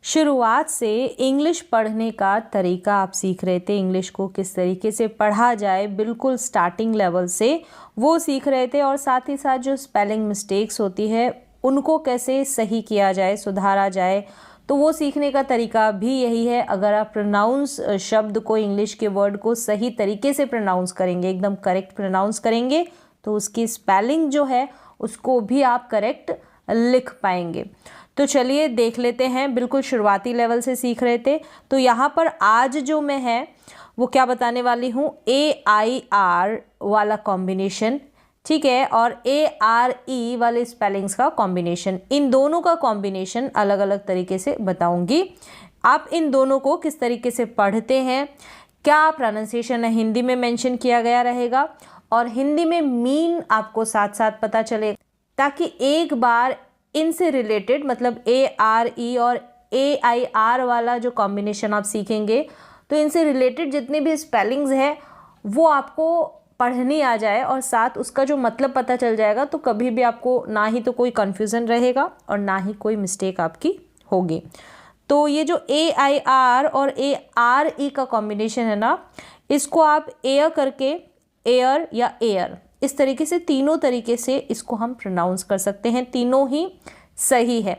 शुरुआत से इंग्लिश पढ़ने का तरीका आप सीख रहे थे, इंग्लिश को किस तरीके से पढ़ा जाए बिल्कुल स्टार्टिंग लेवल से वो सीख रहे थे, और साथ ही साथ जो स्पेलिंग मिस्टेक्स होती है उनको कैसे सही किया जाए, सुधारा जाए, तो वो सीखने का तरीका भी यही है। अगर आप प्रोनाउंस शब्द को, इंग्लिश के वर्ड को सही तरीके से प्रोनाउंस करेंगे, एकदम करेक्ट प्रोनाउंस करेंगे, तो उसकी स्पेलिंग जो है उसको भी आप करेक्ट लिख पाएंगे। तो चलिए देख लेते हैं, बिल्कुल शुरुआती लेवल से सीख रहे थे। तो यहाँ पर आज जो मैं है वो क्या बताने वाली हूँ, AIR वाला कॉम्बिनेशन, ठीक है, और ARE वाले स्पेलिंग्स का कॉम्बिनेशन, इन दोनों का कॉम्बिनेशन अलग अलग तरीके से बताऊंगी। आप इन दोनों को किस तरीके से पढ़ते हैं, क्या प्रोनाउंसिएशन है, हिंदी में मेंशन किया गया रहेगा, और हिंदी में मीन आपको साथ साथ पता चले, ताकि एक बार इनसे रिलेटेड मतलब ARE और AIR वाला जो कॉम्बिनेशन आप सीखेंगे तो इनसे रिलेटेड जितने भी स्पेलिंग्स हैं वो आपको पढ़नी आ जाए और साथ उसका जो मतलब पता चल जाएगा, तो कभी भी आपको ना ही तो कोई कन्फ्यूज़न रहेगा और ना ही कोई मिस्टेक आपकी होगी। तो ये जो AIR और ARE का कॉम्बिनेशन है ना, इसको आप एयर करके, एयर या एयर, इस तरीके से तीनों तरीके से इसको हम प्रोनाउंस कर सकते हैं, तीनों ही सही है,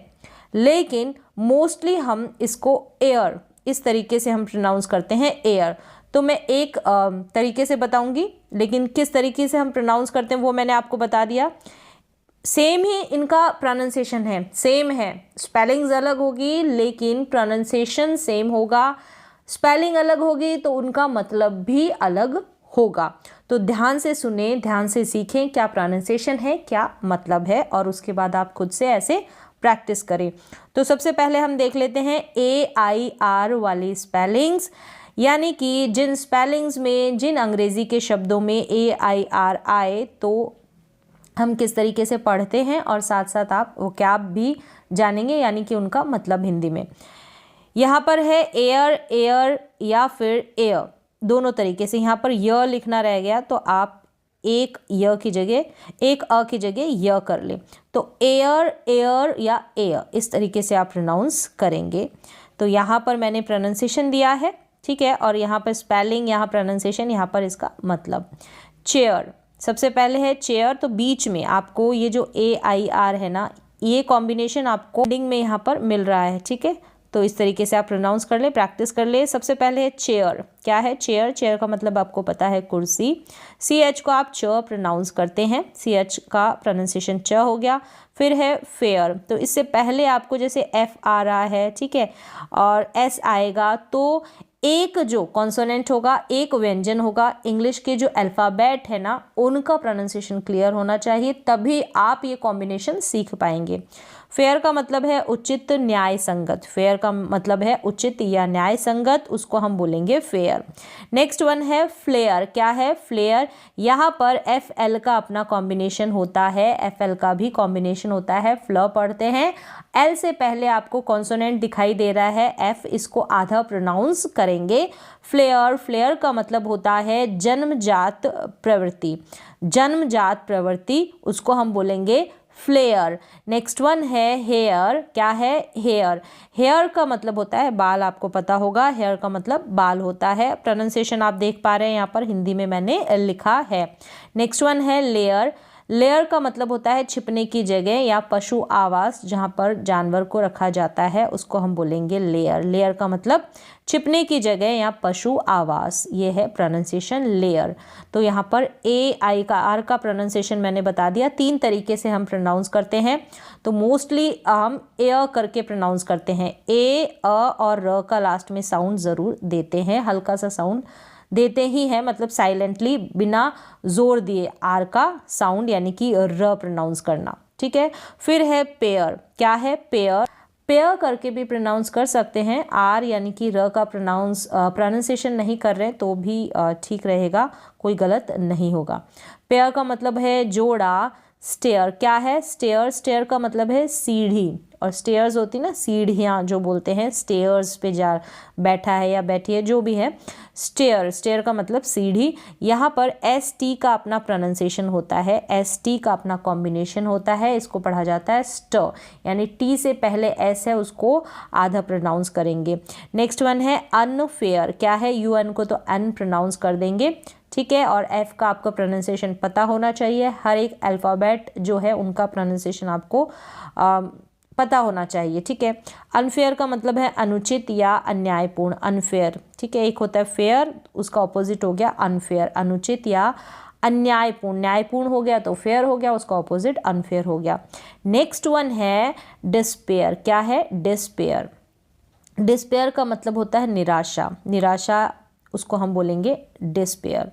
लेकिन मोस्टली हम इसको एयर, इस तरीके से हम प्रोनाउंस करते हैं, एयर। तो मैं एक तरीके से बताऊंगी, लेकिन किस तरीके से हम प्रोनाउंस करते हैं वो मैंने आपको बता दिया। सेम ही इनका प्रोनाउंसिएशन है, सेम है, स्पेलिंग्स अलग होगी लेकिन प्रोनाउंसिएशन सेम होगा, स्पेलिंग अलग होगी तो उनका मतलब भी अलग होगा। तो ध्यान से सुने, ध्यान से सीखें क्या प्रोनाउंसिएशन है, क्या मतलब है, और उसके बाद आप खुद से ऐसे प्रैक्टिस करें। तो सबसे पहले हम देख लेते हैं AIR वाली स्पेलिंग्स, यानी कि जिन स्पेलिंग्स में, जिन अंग्रेजी के शब्दों में AIR आए तो हम किस तरीके से पढ़ते हैं, और साथ साथ आप वोकैब भी जानेंगे, यानी कि उनका मतलब हिंदी में। यहाँ पर है एयर, एयर या फिर एयर, दोनों तरीके से। यहाँ पर य लिखना रह गया तो आप एक य की जगह, एक अ की जगह य कर ले, तो एयर, एयर या एयर, इस तरीके से आप प्रोनाउंस करेंगे। तो यहाँ पर मैंने प्रोनाउंसिएशन दिया है, ठीक है, और यहाँ पर स्पेलिंग, यहाँ प्रोनाउंसिएशन, यहाँ पर इसका मतलब। चेयर सबसे पहले है चेयर, तो बीच में आपको ये जो AIR है ना, ये कॉम्बिनेशन आपको एंडिंग में यहाँ पर मिल रहा है, ठीक है। तो इस तरीके से आप प्रोनाउंस कर ले, प्रैक्टिस कर ले। सबसे पहले है चेयर, क्या है चेयर, चेयर का मतलब आपको पता है कुर्सी, CH को आप च प्रोनाउंस करते हैं, CH का प्रोनाउंसिएशन च हो गया। फिर है फेयर, तो इससे पहले आपको जैसे F आ रहा है, ठीक है, और S आएगा, तो एक जो कॉन्सोनेंट होगा, एक व्यंजन होगा, इंग्लिश के जो अल्फ़ाबेट है ना उनका प्रोनाउंसिएशन क्लियर होना चाहिए, तभी आप ये कॉम्बिनेशन सीख पाएंगे। फेयर का मतलब है उचित, न्याय संगत, फेयर का मतलब है उचित या न्याय संगत, उसको हम बोलेंगे फेयर। नेक्स्ट वन है फ्लेयर, क्या है फ्लेयर, यहाँ पर FL का अपना कॉम्बिनेशन होता है, FL का भी कॉम्बिनेशन होता है, फ्ल पढ़ते हैं, L से पहले आपको कॉन्सोनेंट दिखाई दे रहा है F, इसको आधा प्रोनाउंस करेंगे फ्लेयर। फ्लेयर का मतलब होता है जन्मजात प्रवृत्ति, जन्मजात प्रवृत्ति, उसको हम बोलेंगे फ्लेयर। नेक्स्ट वन है हेयर, क्या है हेयर, हेयर का मतलब होता है बाल, आपको पता होगा, हेयर का मतलब बाल होता है। प्रोनाउंसिएशन आप देख पा रहे हैं यहाँ पर हिंदी में मैंने लिखा है। नेक्स्ट वन है लेयर, लेयर का मतलब होता है छिपने की जगह या पशु आवास, जहाँ पर जानवर को रखा जाता है उसको हम बोलेंगे लेयर। लेयर का मतलब छिपने की जगह या पशु आवास, ये है प्रोनाउंसिएशन लेयर। तो यहाँ पर AIR का प्रोनाउंसिएशन मैंने बता दिया, तीन तरीके से हम प्रोनाउंस करते हैं। तो मोस्टली हम एयर करके प्रोनाउंस करते हैं, A, अ और र का लास्ट में साउंड ज़रूर देते हैं, हल्का सा साउंड देते ही हैं, मतलब साइलेंटली बिना जोर दिए आर का साउंड यानी कि र प्रोनाउंस करना, ठीक है। फिर है पेयर, क्या है पेयर, पेयर करके भी प्रोनाउंस कर सकते हैं, आर यानी कि र का प्रोनाउंसिएशन नहीं कर रहे तो भी ठीक रहेगा, कोई गलत नहीं होगा। पेयर का मतलब है जोड़ा, स्टेयर क्या है? स्टेयर, स्टेयर का मतलब है सीढ़ी, और स्टेयर्स होती ना सीढ़ियाँ जो बोलते हैं, स्टेयर्स पे जा बैठा है या बैठी है जो भी है, स्टेयर, स्टेयर का मतलब सीढ़ी। यहाँ पर एस टी का अपना प्रोनाउंसिएशन होता है, एस टी का अपना कॉम्बिनेशन होता है, इसको पढ़ा जाता है स्ट, यानी टी से पहले एस है उसको आधा प्रोनाउंस करेंगे। नेक्स्ट वन है अनफेयर, क्या है? यू एन को तो अन प्रोनाउंस कर देंगे, ठीक है। और एफ का आपको प्रोनाउंसिएशन पता होना चाहिए, हर एक अल्फ़ाबेट जो है उनका प्रोनाउंसिएशन आपको पता होना चाहिए, ठीक है। अनफेयर का मतलब है अनुचित या अन्यायपूर्ण, अनफेयर, ठीक है। एक होता है फेयर, उसका ऑपोजिट हो गया अनफेयर, अनुचित या अन्यायपूर्ण, न्यायपूर्ण हो गया तो फेयर हो गया, उसका ऑपोजिट अनफेयर हो गया। नेक्स्ट वन है डिस्पेयर, क्या है? डिस्पेयर, डिस्पेयर का मतलब होता है निराशा, निराशा उसको हम बोलेंगे डिस्पेयर,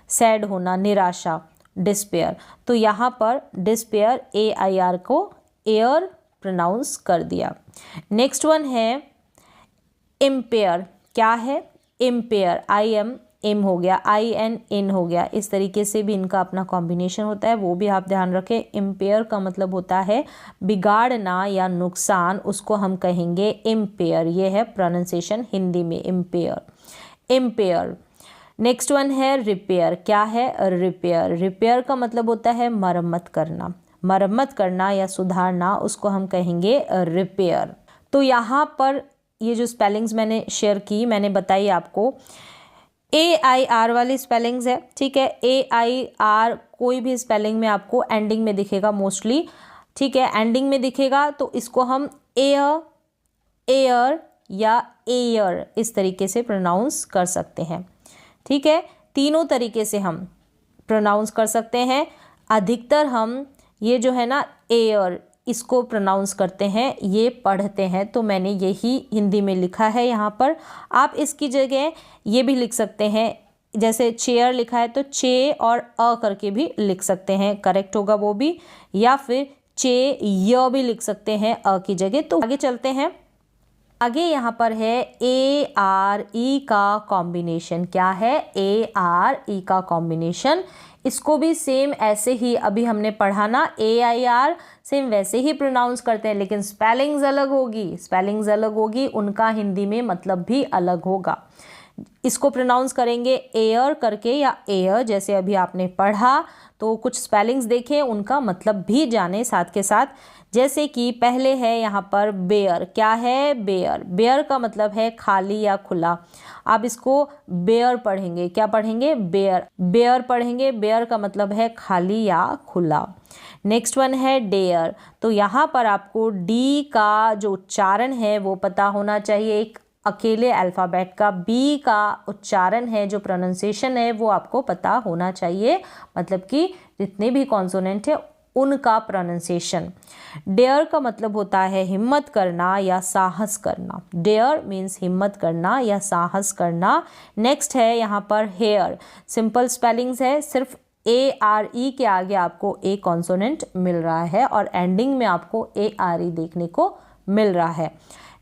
सैड होना, निराशा, डिस्पेयर। तो यहाँ पर डिस्पेयर ए आई आर को एयर प्रोनाउंस कर दिया। नेक्स्ट वन है इम्पेयर, क्या है? इम्पेयर, आई एम एम हो गया, आई एन इन हो गया, इस तरीके से भी इनका अपना कॉम्बिनेशन होता है, वो भी आप ध्यान रखें। इम्पेयर का मतलब होता है बिगाड़ना या नुकसान, उसको हम कहेंगे इम्पेयर, ये है प्रोनाउंसिएशन हिंदी में इम्पेयर, इम्पेयर। नेक्स्ट वन है रिपेयर, क्या है? रिपेयर, रिपेयर का मतलब होता है मरम्मत करना, मरम्मत करना या सुधारना, उसको हम कहेंगे रिपेयर। तो यहाँ पर ये जो स्पेलिंग्स मैंने शेयर की, मैंने बताई आपको, ए आई आर वाली स्पेलिंग्स है, ठीक है। ए आई आर कोई भी स्पेलिंग में आपको एंडिंग में दिखेगा मोस्टली, ठीक है, एंडिंग में दिखेगा, तो इसको हम एयर, एयर या एयर इस तरीके से प्रोनाउंस कर सकते हैं, ठीक है। तीनों तरीके से हम प्रोनाउंस कर सकते हैं। अधिकतर हम ये जो है ना एयर, इसको प्रोनाउंस करते हैं, ये पढ़ते हैं, तो मैंने यही हिंदी में लिखा है यहाँ पर। आप इसकी जगह ये भी लिख सकते हैं, जैसे चेयर लिखा है तो चे और अ करके भी लिख सकते हैं, करेक्ट होगा वो भी, या फिर चे य भी लिख सकते हैं अ की जगह। तो आगे चलते हैं। आगे यहाँ पर है ए आर ई का कॉम्बिनेशन, क्या है? ए आर ई का कॉम्बिनेशन, इसको भी सेम ऐसे ही अभी हमने पढ़ा ना, ए आई आर सेम वैसे ही प्रोनाउंस करते हैं, लेकिन स्पेलिंग्स अलग होगी, स्पेलिंग्स अलग होगी, उनका हिंदी में मतलब भी अलग होगा। इसको प्रोनाउंस करेंगे एयर करके या एयर, जैसे अभी आपने पढ़ा, तो कुछ स्पेलिंग्स देखें, उनका मतलब भी जाने साथ के साथ। जैसे कि पहले है यहाँ पर बेयर, क्या है? बेयर, बेयर का मतलब है खाली या खुला, आप इसको बेयर पढ़ेंगे, क्या पढ़ेंगे? बेयर, बेयर पढ़ेंगे, बेयर का मतलब है खाली या खुला। नेक्स्ट वन है डेयर, तो यहाँ पर आपको डी का जो उच्चारण है वो पता होना चाहिए, एक अकेले अल्फ़ाबेट का बी का उच्चारण है, जो प्रोनाउंसिएशन है वो आपको पता होना चाहिए, मतलब कि जितने भी कॉन्सोनेंट है उनका प्रोनाउंसिएशन। डेयर का मतलब होता है हिम्मत करना या साहस करना, डेयर मीन्स हिम्मत करना या साहस करना। नेक्स्ट है यहाँ पर हेयर, सिंपल स्पेलिंग्स है, सिर्फ ए आर ई के आगे आपको ए कॉन्सोनेंट मिल रहा है और एंडिंग में आपको ए आर ई देखने को मिल रहा है।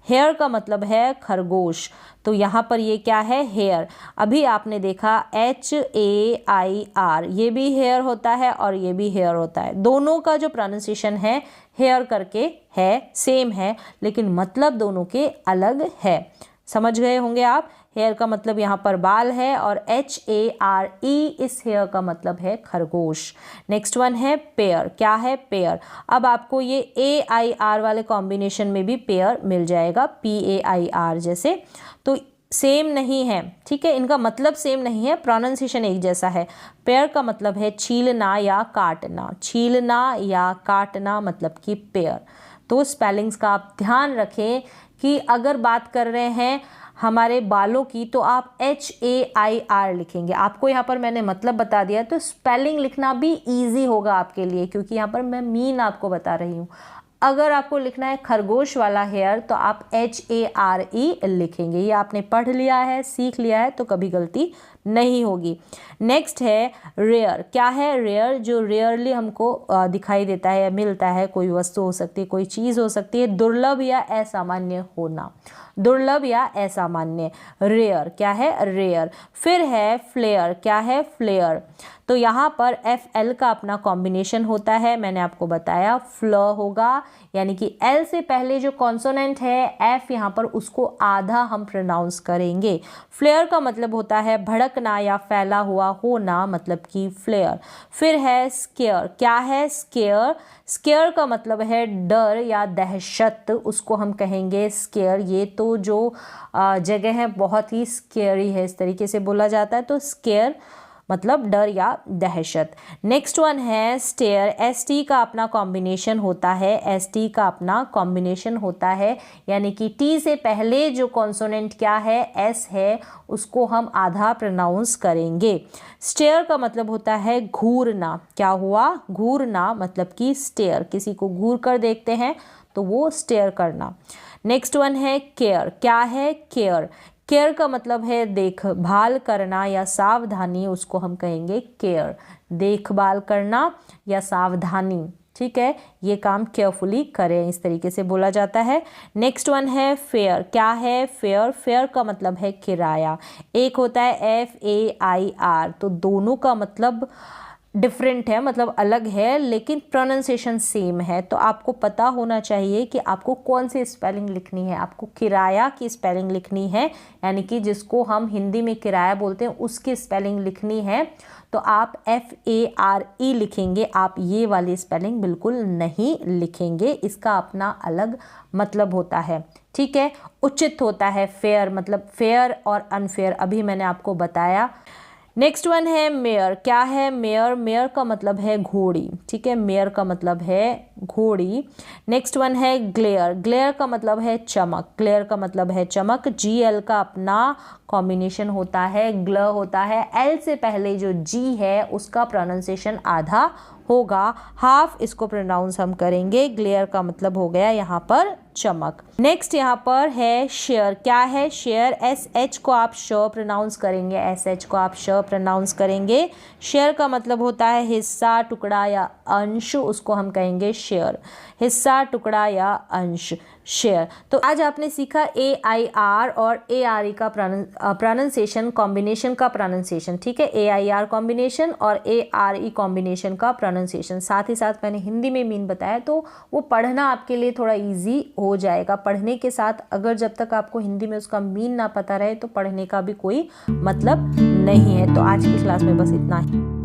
हेयर का मतलब है खरगोश, तो यहाँ पर ये क्या है? हेयर। अभी आपने देखा एच ए आई आर, ये भी हेयर होता है और ये भी हेयर होता है, दोनों का जो प्रोनाउंसिएशन है हेयर करके है, सेम है, लेकिन मतलब दोनों के अलग है। समझ गए होंगे आप। हेयर का मतलब यहाँ पर बाल है और एच ए आर ई इस हेयर का मतलब है खरगोश। नेक्स्ट वन है पेयर, क्या है? पेयर। अब आपको ये ए आई आर वाले कॉम्बिनेशन में भी पेयर मिल जाएगा, पी ए आई आर जैसे, तो सेम नहीं है, ठीक है, इनका मतलब सेम नहीं है, प्रोनाउंसिएशन एक जैसा है। पेयर का मतलब है छीलना या काटना, छीलना या काटना मतलब कि पेयर। तो स्पेलिंग्स का आप ध्यान रखें कि अगर बात कर रहे हैं हमारे बालों की तो आप एच ए आई आर लिखेंगे, आपको यहाँ पर मैंने मतलब बता दिया, तो स्पेलिंग लिखना भी ईजी होगा आपके लिए, क्योंकि यहाँ पर मैं मीन आपको बता रही हूँ। अगर आपको लिखना है खरगोश वाला हेयर तो आप HARE लिखेंगे। ये आपने पढ़ लिया है, सीख लिया है, तो कभी गलती नहीं होगी। नेक्स्ट है रेयर। क्या है रेयर? जो रेयरली हमको दिखाई देता है या मिलता है, कोई वस्तु हो सकती है, कोई चीज़ हो सकती है, दुर्लभ या असामान्य होना, दुर्लभ या असामान्य, रेयर। क्या है? रेयर। फिर है फ्लेयर। क्या है? फ्लेयर। तो यहाँ पर FL का अपना कॉम्बिनेशन होता है, मैंने आपको बताया फ्ल होगा, यानी कि L से पहले जो कॉन्सोनेंट है F यहाँ पर, उसको आधा हम प्रोनाउंस करेंगे। फ्लेयर का मतलब होता है भड़कना या फैला हुआ होना, मतलब कि फ्लेयर। फिर है स्केयर। क्या है? स्केयर। स्केयर का मतलब है डर या दहशत, उसको हम कहेंगे स्केयर। ये तो जो जगह है बहुत ही स्केरी है, इस तरीके से बोला जाता है, तो स्केयर मतलब डर या दहशत। नेक्स्ट वन है स्टेयर। ST का अपना कॉम्बिनेशन होता है, ST का अपना कॉम्बिनेशन होता है, यानी कि T से पहले जो कॉन्सोनेंट क्या है, S है, उसको हम आधा प्रोनाउंस करेंगे। स्टेयर का मतलब होता है घूरना। क्या हुआ? घूरना, मतलब कि स्टेयर, किसी को घूर कर देखते हैं तो वो स्टेयर करना। नेक्स्ट वन है केयर। क्या है? केयर। केयर का मतलब है देखभाल करना या सावधानी, उसको हम कहेंगे केयर। देखभाल करना या सावधानी, ठीक है, ये काम केयरफुली करें, इस तरीके से बोला जाता है। नेक्स्ट वन है फेयर। क्या है? फेयर। फेयर का मतलब है किराया। एक होता है FAIR, तो दोनों का मतलब डिफरेंट है, मतलब अलग है, लेकिन प्रोनाउंसिएशन सेम है। तो आपको पता होना चाहिए कि आपको कौन सी स्पेलिंग लिखनी है। आपको किराया की स्पेलिंग लिखनी है, यानी कि जिसको हम हिंदी में किराया बोलते हैं उसकी स्पेलिंग लिखनी है, तो आप FARE लिखेंगे। आप ये वाली स्पेलिंग बिल्कुल नहीं लिखेंगे, इसका अपना अलग मतलब होता है, ठीक है। उचित होता है फेयर, मतलब फेयर और अनफेयर, अभी मैंने आपको बताया। नेक्स्ट वन है मेयर। क्या है? मेयर। मेयर का मतलब है घोड़ी, ठीक है, मेयर का मतलब है घोड़ी। नेक्स्ट वन है ग्लेयर। ग्लेयर का मतलब है चमक। ग्लेयर का मतलब है चमक। GL का अपना कॉम्बिनेशन होता है, ग्ल होता है। L से पहले जो G है उसका प्रोनाउंसिएशन आधा होगा, हाफ इसको प्रोनाउंस हम करेंगे। ग्लेयर का मतलब हो गया यहाँ पर चमक। नेक्स्ट यहाँ पर है शेयर। क्या है? शेयर। SH को आप श प्रोनाउंस करेंगे, SH को आप श प्रोनाउंस करेंगे। शेयर का मतलब होता है हिस्सा, टुकड़ा या अंश, उसको हम कहेंगे शेयर। हिस्सा, टुकड़ा या अंश, शेयर। तो आज आपने सीखा AIR और ARE का प्रोनाउंसिएशन, कॉम्बिनेशन का प्रोनाउंसिएशन, ठीक है, AIR कॉम्बिनेशन और ARE कॉम्बिनेशन का प्रोनाउंसिएशन। साथ ही साथ मैंने हिंदी में मीन बताया, तो वो पढ़ना आपके लिए थोड़ा इजी हो जाएगा। पढ़ने के साथ अगर जब तक आपको हिंदी में उसका मीन ना पता रहे तो पढ़ने का भी कोई मतलब नहीं है। तो आज की क्लास में बस इतना ही।